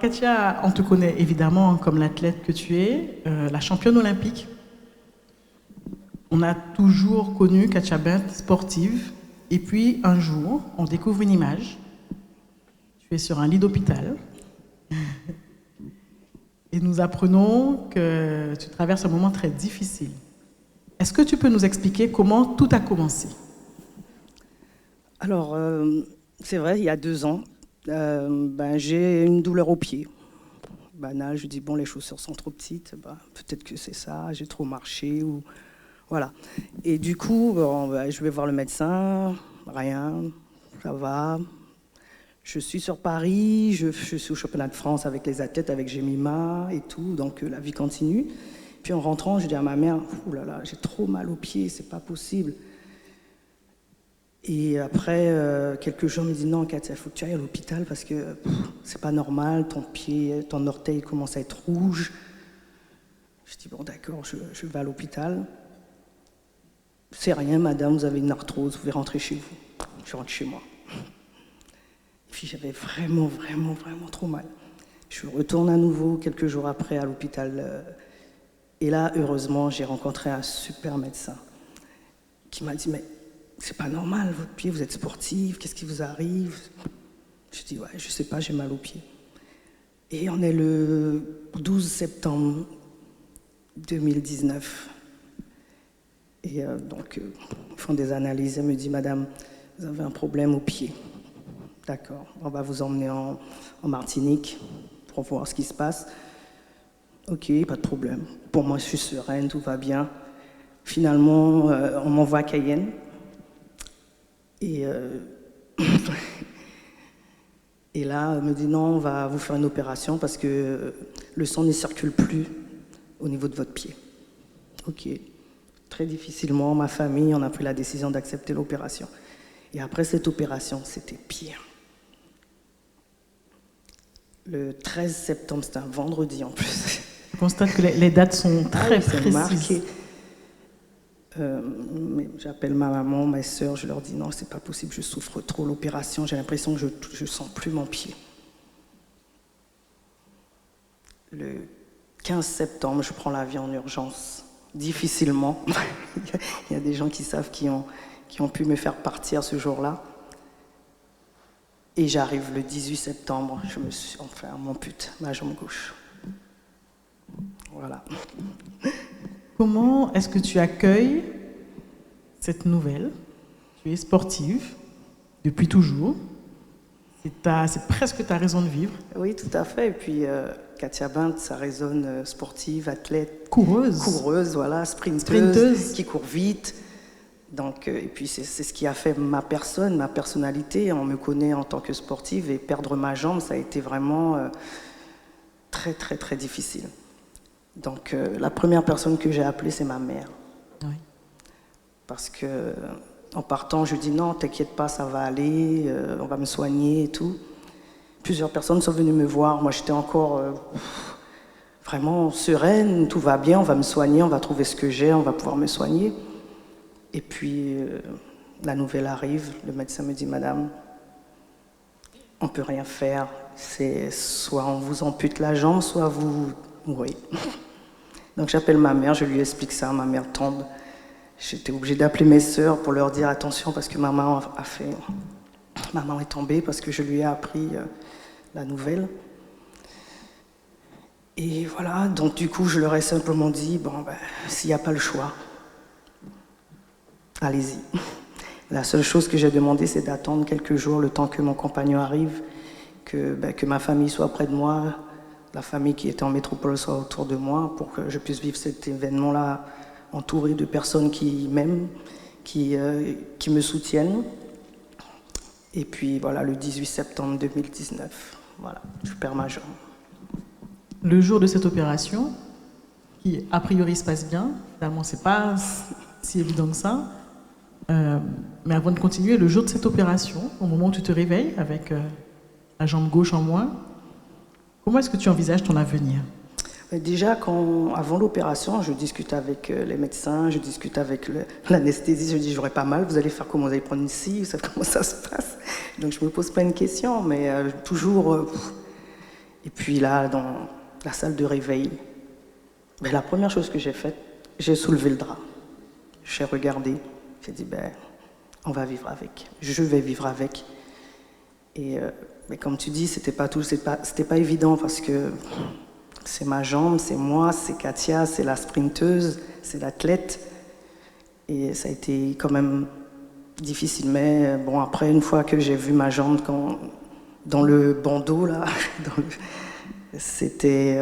Katia, on te connaît évidemment comme l'athlète que tu es, la championne olympique. On a toujours connu Katia Bent sportive. Et puis, un jour, on découvre une image. Tu es sur un lit d'hôpital. Et nous apprenons que tu traverses un moment très difficile. Est-ce que tu peux nous expliquer comment tout a commencé? Alors, c'est vrai, il y a 2 ans, j'ai une douleur au pied. Banal, je dis, bon, les chaussures sont trop petites, peut-être que c'est ça, j'ai trop marché, ou... Voilà. Et du coup, je vais voir le médecin, rien, ça va. Je suis sur Paris, je suis au championnat de France avec les athlètes, avec Jemima et tout, donc la vie continue. Puis en rentrant, je dis à ma mère, ouh là là, j'ai trop mal aux pieds, c'est pas possible. Et après, quelques jours, me disent, non, Katia, il faut que tu ailles à l'hôpital parce que c'est pas normal, ton pied, ton orteil commence à être rouge. Je dis, bon d'accord, je vais à l'hôpital. C'est rien, madame, vous avez une arthrose, vous pouvez rentrer chez vous. Je rentre chez moi. Et puis j'avais vraiment trop mal. Je retourne à nouveau quelques jours après à l'hôpital. Et là, heureusement, j'ai rencontré un super médecin qui m'a dit, mais c'est pas normal, votre pied, vous êtes sportive, qu'est-ce qui vous arrive? Je dis, ouais, je sais pas, j'ai mal au pied. Et on est le 12 septembre 2019. Et ils font des analyses. Elle me dit, madame, vous avez un problème au pied. D'accord, on va vous emmener en Martinique pour voir ce qui se passe. Ok, pas de problème. Pour moi, je suis sereine, tout va bien. Finalement, on m'envoie à Cayenne. Et, et là, elle me dit, non, on va vous faire une opération parce que le sang ne circule plus au niveau de votre pied. Ok. Très difficilement, ma famille, on a pris la décision d'accepter l'opération. Et après cette opération, c'était pire. Le 13 septembre, c'était un vendredi en plus. Je constate que les dates sont très précises. Marqué. Mais j'appelle ma maman, mes sœurs, je leur dis non, c'est pas possible, je souffre trop l'opération, j'ai l'impression que je sens plus mon pied. Le 15 septembre, je prends l'avion en urgence. Difficilement. Il y a des gens qui savent qui ont pu me faire partir ce jour-là. Et j'arrive le 18 septembre, je me suis m'ampute ma jambe gauche. Voilà. Comment est-ce que tu accueilles cette nouvelle? Tu es sportive depuis toujours. C'est presque ta raison de vivre. Oui, tout à fait. Et puis, Katia Bent, ça résonne sportive, athlète. Coureuse, voilà, sprinteuse, qui court vite. Donc, et puis, c'est ce qui a fait ma personne, ma personnalité. On me connaît en tant que sportive et perdre ma jambe, ça a été vraiment très, très, très difficile. Donc, la première personne que j'ai appelée, c'est ma mère. Oui. Parce que en partant, je dis non, t'inquiète pas, ça va aller, on va me soigner et tout. Plusieurs personnes sont venues me voir. Moi, j'étais encore vraiment sereine, tout va bien, on va me soigner, on va trouver ce que j'ai, on va pouvoir me soigner. Et puis, la nouvelle arrive, le médecin me dit, madame, on ne peut rien faire. C'est soit on vous ampute la jambe, soit vous mourrez. Donc, j'appelle ma mère, je lui explique ça, ma mère tombe. J'étais obligée d'appeler mes sœurs pour leur dire attention parce que maman est tombée parce que je lui ai appris la nouvelle. Et voilà, donc du coup, je leur ai simplement dit, s'il n'y a pas le choix, allez-y. La seule chose que j'ai demandé, c'est d'attendre quelques jours, le temps que mon compagnon arrive, que ma famille soit près de moi, la famille qui était en métropole soit autour de moi, pour que je puisse vivre cet événement-là entouré de personnes qui m'aiment, qui me soutiennent. Et puis voilà, le 18 septembre 2019, voilà, je perds ma jambe. Le jour de cette opération, qui a priori se passe bien, finalement c'est pas si évident que ça, mais avant de continuer, le jour de cette opération, au moment où tu te réveilles avec la jambe gauche en moins, comment est-ce que tu envisages ton avenir? Déjà, avant l'opération, je discute avec les médecins, je discute avec l'anesthésie, je dis j'aurai pas mal, vous allez faire comment, vous allez prendre une scie, vous savez comment ça se passe. Donc je me pose pas une question, mais toujours... Et puis là, dans la salle de réveil, ben, la première chose que j'ai faite, j'ai soulevé le drap. J'ai regardé, j'ai dit, ben, on va vivre avec. Je vais vivre avec. Et mais comme tu dis, c'était pas évident parce que c'est ma jambe, c'est moi, c'est Katia, c'est la sprinteuse, c'est l'athlète. Et ça a été quand même difficile. Mais bon, après, une fois que j'ai vu ma jambe dans le bandeau, là, c'était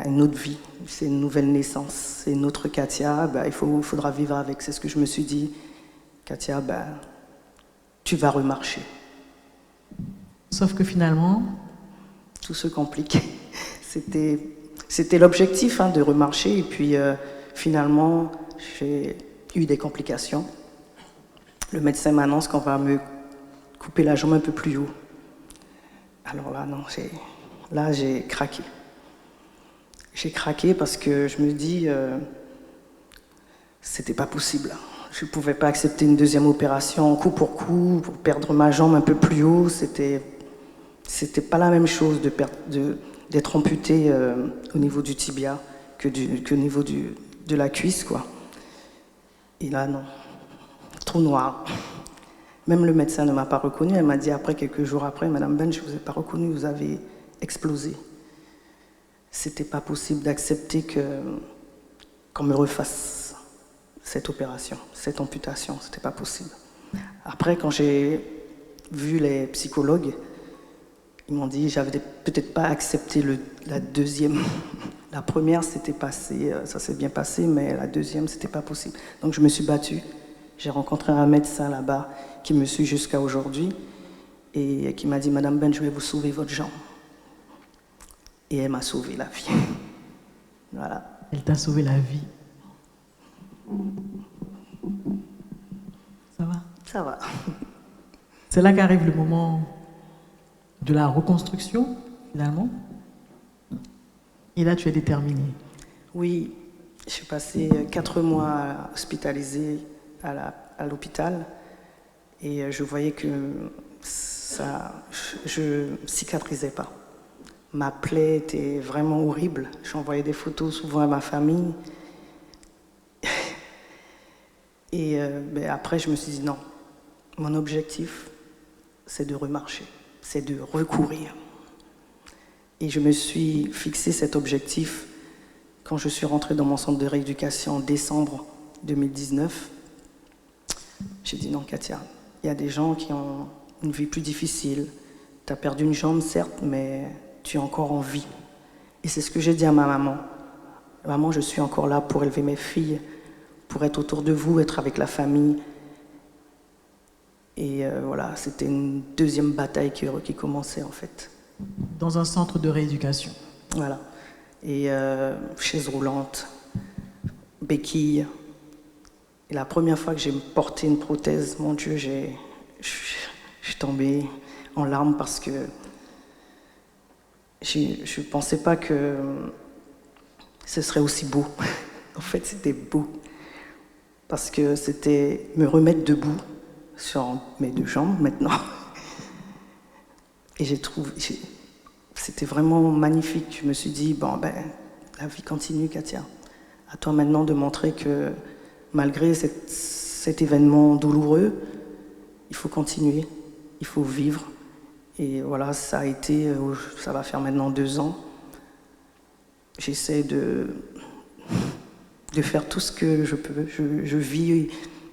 une autre vie. C'est une nouvelle naissance. C'est une autre Katia. Il faudra vivre avec. C'est ce que je me suis dit. Katia, tu vas remarcher. Sauf que finalement... Tout se complique. C'était l'objectif, de remarcher. Et puis, finalement, j'ai eu des complications. Le médecin m'annonce qu'on va me couper la jambe un peu plus haut. Alors là, non, j'ai craqué. J'ai craqué parce que je me dis, c'était pas possible. Je ne pouvais pas accepter une deuxième opération coup pour perdre ma jambe un peu plus haut. C'était pas la même chose d'être amputé au niveau du tibia qu'au niveau de la cuisse, quoi. Et là, non. Trou noir. Même le médecin ne m'a pas reconnu. Elle m'a dit quelques jours après, Madame Ben, je ne vous ai pas reconnu, vous avez explosé. C'était pas possible d'accepter qu'on me refasse cette opération, cette amputation. C'était pas possible. Après, quand j'ai vu les psychologues, ils m'ont dit, j'avais peut-être pas accepté la deuxième. La première, c'était passé, ça s'est bien passé, mais la deuxième, c'était pas possible. Donc je me suis battue. J'ai rencontré un médecin là-bas qui me suit jusqu'à aujourd'hui et qui m'a dit, Madame Ben, je vais vous sauver votre jambe. Et elle m'a sauvé la vie. Voilà. Elle t'a sauvé la vie. Ça va? Ça va. C'est là qu'arrive le moment de la reconstruction, finalement. Et là, tu es déterminée. Oui, je suis passée 4 mois hospitalisée à l'hôpital et je voyais que je cicatrisais pas. Ma plaie était vraiment horrible. J'envoyais des photos souvent à ma famille. Et après, je me suis dit non, mon objectif, c'est de remarcher, c'est de recourir. Et je me suis fixé cet objectif quand je suis rentrée dans mon centre de rééducation en décembre 2019. J'ai dit non, Katia, il y a des gens qui ont une vie plus difficile. Tu as perdu une jambe, certes, mais tu es encore en vie. Et c'est ce que j'ai dit à ma maman. Maman, je suis encore là pour élever mes filles, pour être autour de vous, être avec la famille. Et voilà, c'était une deuxième bataille qui commençait en fait. Dans un centre de rééducation. Voilà. Et chaise roulante, béquille. Et la première fois que j'ai porté une prothèse, mon Dieu, je suis tombée en larmes parce que je ne pensais pas que ce serait aussi beau. En fait, c'était beau. Parce que c'était me remettre debout sur mes 2 jambes maintenant. Et j'ai trouvé, c'était vraiment magnifique. Je me suis dit, la vie continue, Katia. À toi maintenant de montrer que malgré cet événement douloureux, il faut continuer, il faut vivre. Et voilà, ça va faire maintenant 2 ans. J'essaie de faire tout ce que je peux. Je vis,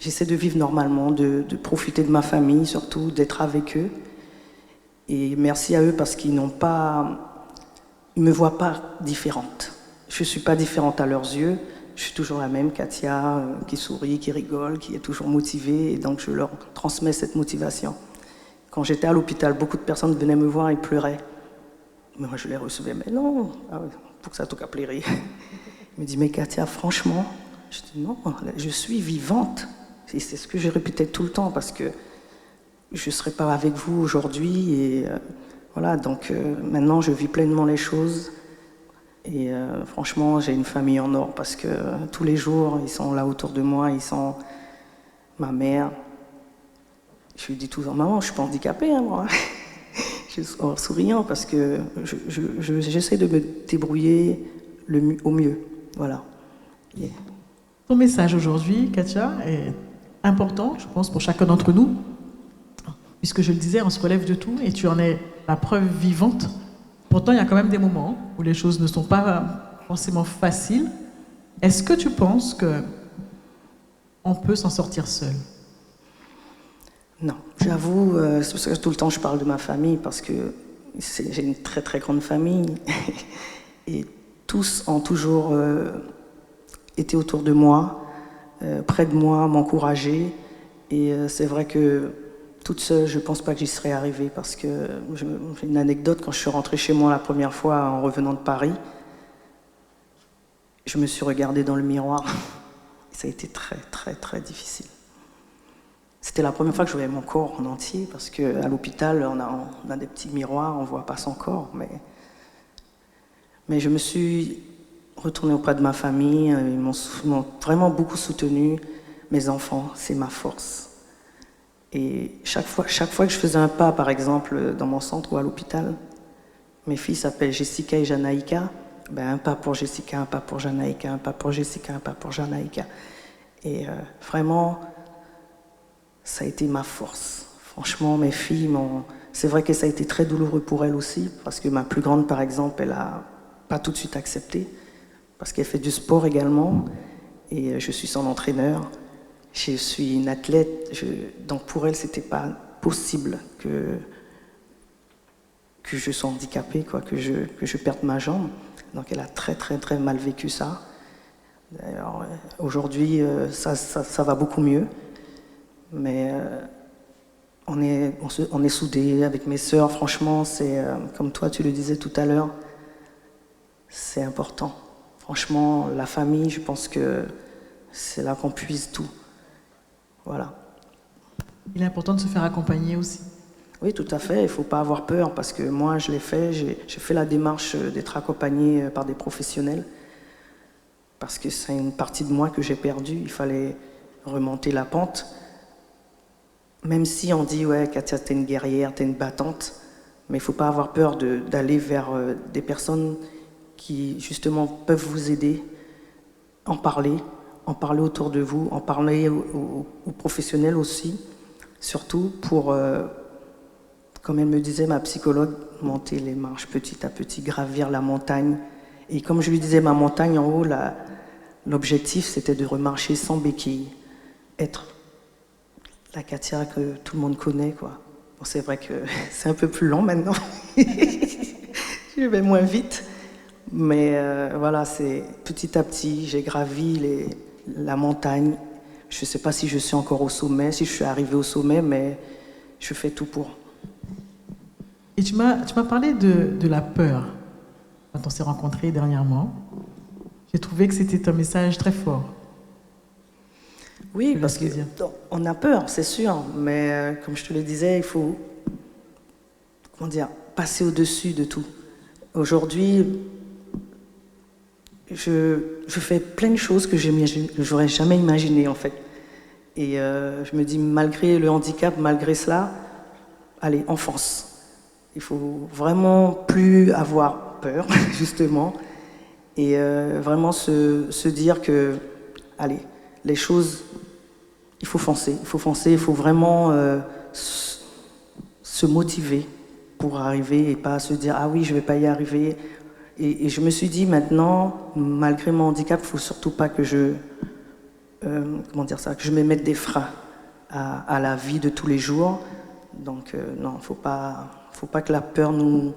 j'essaie de vivre normalement, de profiter de ma famille, surtout d'être avec eux. Et merci à eux parce qu'ils me voient pas différente. Je suis pas différente à leurs yeux. Je suis toujours la même Katia, qui sourit, qui rigole, qui est toujours motivée. Et donc je leur transmets cette motivation. Quand j'étais à l'hôpital, beaucoup de personnes venaient me voir et pleuraient. Mais moi je les recevais, mais non, pour que ça tout cas pleurer. Il me dit, mais Katia, franchement, je dis non, je suis vivante. Et c'est ce que je répétais tout le temps parce que je ne serais pas avec vous aujourd'hui. Et voilà, donc maintenant je vis pleinement les choses. Et franchement, j'ai une famille en or parce que tous les jours, ils sont là autour de moi, ils sont ma mère. Je lui dis toujours, maman, je ne suis pas handicapée, moi. en souriant parce que j'essaie de me débrouiller au mieux. Voilà. Yeah. Ton message aujourd'hui, Katia, est important, je pense, pour chacun d'entre nous. Puisque je le disais, on se relève de tout et tu en es la preuve vivante. Pourtant, il y a quand même des moments où les choses ne sont pas forcément faciles. Est-ce que tu penses qu'on peut s'en sortir seul? Non, j'avoue, c'est pour ça que tout le temps je parle de ma famille parce que j'ai une très très grande famille et tous ont toujours été autour de moi, près de moi, m'encourager. Et c'est vrai que toute seule, je ne pense pas que j'y serais arrivée parce que j'ai une anecdote, quand je suis rentrée chez moi la première fois en revenant de Paris, je me suis regardée dans le miroir et ça a été très très très difficile. C'était la première fois que je voyais mon corps en entier parce qu'à l'hôpital, on a des petits miroirs, on ne voit pas son corps. Mais je me suis retournée auprès de ma famille, ils m'ont vraiment beaucoup soutenue. Mes enfants, c'est ma force. Et chaque fois que je faisais un pas, par exemple, dans mon centre ou à l'hôpital, mes filles s'appellent Jessica et Janaïka, un pas pour Jessica, un pas pour Janaïka, un pas pour Jessica, un pas pour Janaïka. Et vraiment, ça a été ma force. Franchement, mes filles c'est vrai que ça a été très douloureux pour elles aussi, parce que ma plus grande, par exemple, elle n'a pas tout de suite accepté, parce qu'elle fait du sport également, et je suis son entraîneur. Je suis une athlète, donc pour elle, c'était pas possible que je sois handicapée, quoi, que je perde ma jambe. Donc elle a très très très mal vécu ça. D'ailleurs, aujourd'hui, ça va beaucoup mieux. Mais on est soudés avec mes sœurs. Franchement, c'est comme toi, tu le disais tout à l'heure, c'est important. Franchement, la famille, je pense que c'est là qu'on puise tout. Voilà. Il est important de se faire accompagner aussi. Oui, tout à fait. Il ne faut pas avoir peur parce que moi, je l'ai fait. J'ai fait la démarche d'être accompagné par des professionnels parce que c'est une partie de moi que j'ai perdue. Il fallait remonter la pente. Même si on dit, ouais, Katia, t'es une guerrière, t'es une battante, mais il ne faut pas avoir peur d'aller vers des personnes qui, justement, peuvent vous aider, en parler autour de vous, en parler aux professionnels aussi, surtout pour, comme elle me disait, ma psychologue, monter les marches petit à petit, gravir la montagne. Et comme je lui disais, ma montagne en haut, l'objectif, c'était de remarcher sans béquille, être la Katia que tout le monde connaît, quoi. Bon, c'est vrai que c'est un peu plus lent maintenant. Je vais moins vite. Mais voilà, c'est petit à petit, j'ai gravi la montagne. Je ne sais pas si je suis encore au sommet, si je suis arrivée au sommet, mais je fais tout pour. Et tu m'as parlé de la peur quand on s'est rencontrés dernièrement. J'ai trouvé que c'était un message très fort. Oui, parce qu'on a peur, c'est sûr, mais comme je te le disais, il faut passer au-dessus de tout. Aujourd'hui, je fais plein de choses que je n'aurais jamais imaginées, en fait. Et je me dis, malgré le handicap, malgré cela, allez, on fonce. Il faut vraiment plus avoir peur, justement, et vraiment se dire que, allez, les choses, il faut foncer, il faut vraiment se motiver pour arriver et pas se dire, ah oui, je ne vais pas y arriver. Et je me suis dit maintenant, malgré mon handicap, il ne faut surtout pas que que je me mette des freins à la vie de tous les jours. Donc non, il ne faut pas que la peur vous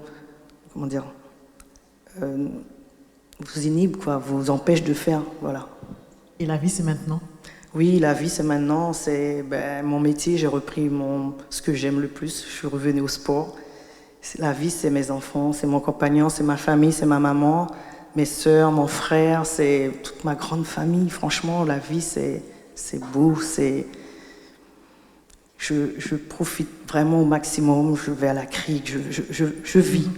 inhibe, quoi, vous empêche de faire, voilà. Et la vie, c'est maintenant? Oui, la vie, c'est maintenant. C'est mon métier, j'ai repris ce que j'aime le plus. Je suis revenue au sport. La vie, c'est mes enfants, c'est mon compagnon, c'est ma famille, c'est ma maman, mes sœurs, mon frère, c'est toute ma grande famille. Franchement, la vie, c'est beau, je profite vraiment au maximum, je vais à la crique, je vis.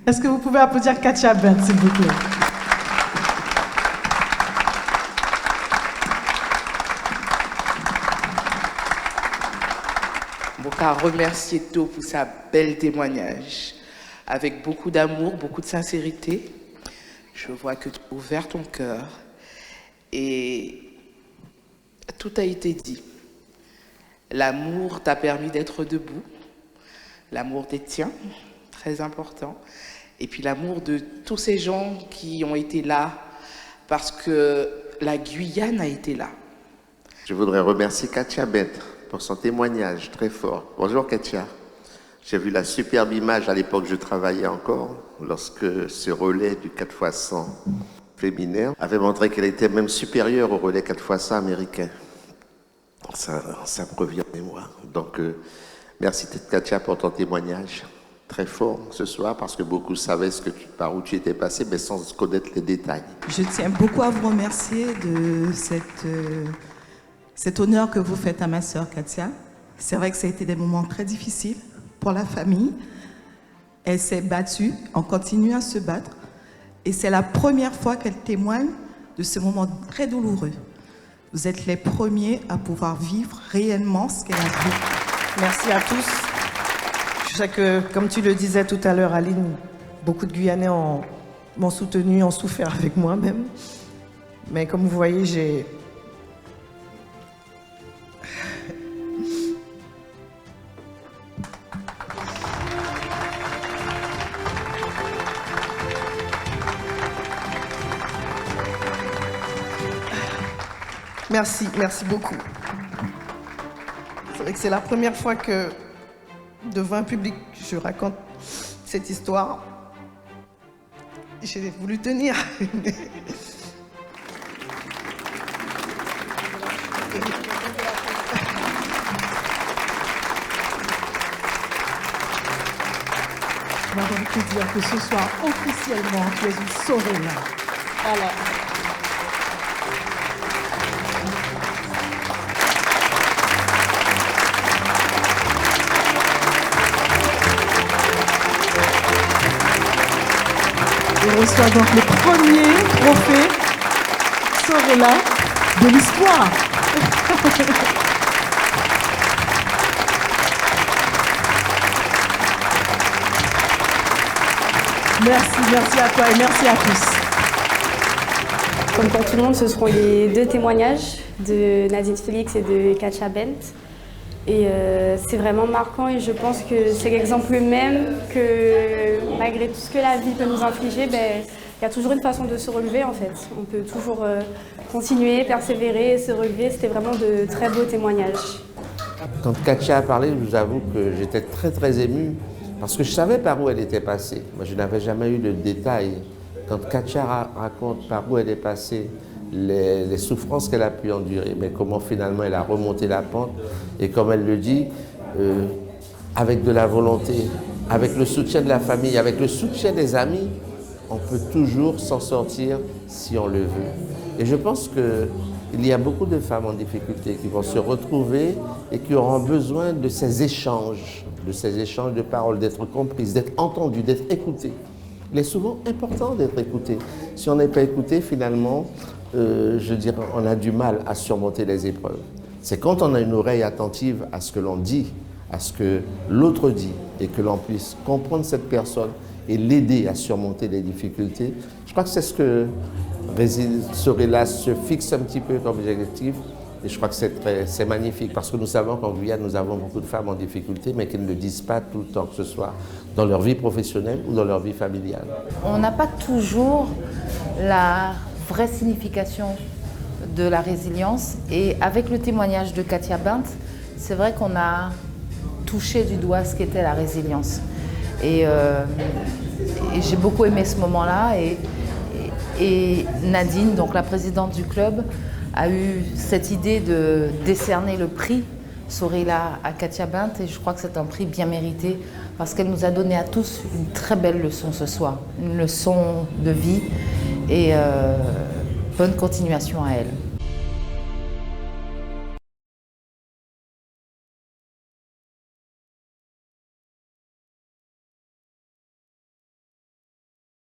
Est-ce que vous pouvez applaudir Katia Bent, s'il vous plaît? qu'à remercier To pour sa belle témoignage. Avec beaucoup d'amour, beaucoup de sincérité. Je vois que tu as ouvert ton cœur et tout a été dit. L'amour t'a permis d'être debout. L'amour des tiens, très important. Et puis l'amour de tous ces gens qui ont été là parce que la Guyane a été là. Je voudrais remercier Katia Bent pour son témoignage très fort. Bonjour Katia. J'ai vu la superbe image à l'époque je travaillais encore, lorsque ce relais du 4x100 féminin avait montré qu'elle était même supérieure au relais 4x100 américain. Ça me revient en mémoire. Donc, merci Katia pour ton témoignage très fort ce soir, parce que beaucoup savaient par où tu étais passé, mais sans connaître les détails. Je tiens beaucoup à vous remercier de cet honneur que vous faites à ma sœur Katia. C'est vrai que ça a été des moments très difficiles pour la famille. Elle s'est battue, on continue à se battre. Et c'est la première fois qu'elle témoigne de ce moment très douloureux. Vous êtes les premiers à pouvoir vivre réellement ce qu'elle a vécu. Merci à tous. Je sais que, comme tu le disais tout à l'heure, Aline, beaucoup de Guyanais m'ont soutenu, ont souffert avec moi même. Mais comme vous voyez, j'ai... Merci beaucoup. C'est vrai que c'est la première fois que, devant un public, je raconte cette histoire. J'ai voulu tenir. On va donc te dire que ce soir, officiellement, tu es une Sorella. Voilà. Il reçoit donc le premier trophée Sorella de l'histoire. Merci à toi et merci à tous. Comme pour tout le monde, ce seront les deux témoignages de Nadine Félix et de Katia Bent. Et c'est vraiment marquant et je pense que c'est l'exemple même que malgré tout ce que la vie peut nous infliger, il y a toujours une façon de se relever en fait. On peut toujours continuer, persévérer, se relever. C'était vraiment de très beaux témoignages. Quand Katia a parlé, je vous avoue que j'étais très ému parce que je savais par où elle était passée. Moi, je n'avais jamais eu de détails. Quand Katia raconte par où elle est passée, les souffrances qu'elle a pu endurer, mais comment finalement elle a remonté la pente et comme elle le dit, avec de la volonté, avec le soutien de la famille, avec le soutien des amis, on peut toujours s'en sortir si on le veut. Et je pense qu'il y a beaucoup de femmes en difficulté qui vont se retrouver et qui auront besoin de ces échanges de paroles, d'être comprises, d'être entendues, d'être écoutées. Il est souvent important d'être écouté. Si on n'est pas écouté, finalement, je dirais, on a du mal à surmonter les épreuves. C'est quand on a une oreille attentive à ce que l'on dit, à ce que l'autre dit, et que l'on puisse comprendre cette personne et l'aider à surmonter les difficultés. Je crois que c'est ce que Sorella se fixe un petit peu comme objectif. Et je crois que c'est magnifique parce que nous savons qu'en Guyane, nous avons beaucoup de femmes en difficulté, mais qui ne le disent pas tout le temps, que ce soit dans leur vie professionnelle ou dans leur vie familiale. On n'a pas toujours la vraie signification de la résilience. Et avec le témoignage de Katia Bent, c'est vrai qu'on a touché du doigt ce qu'était la résilience. Et j'ai beaucoup aimé ce moment-là. Et Nadine, donc la présidente du club, a eu cette idée de décerner le prix Sorella à Katia Bent et je crois que c'est un prix bien mérité parce qu'elle nous a donné à tous une très belle leçon ce soir, une leçon de vie et bonne continuation à elle.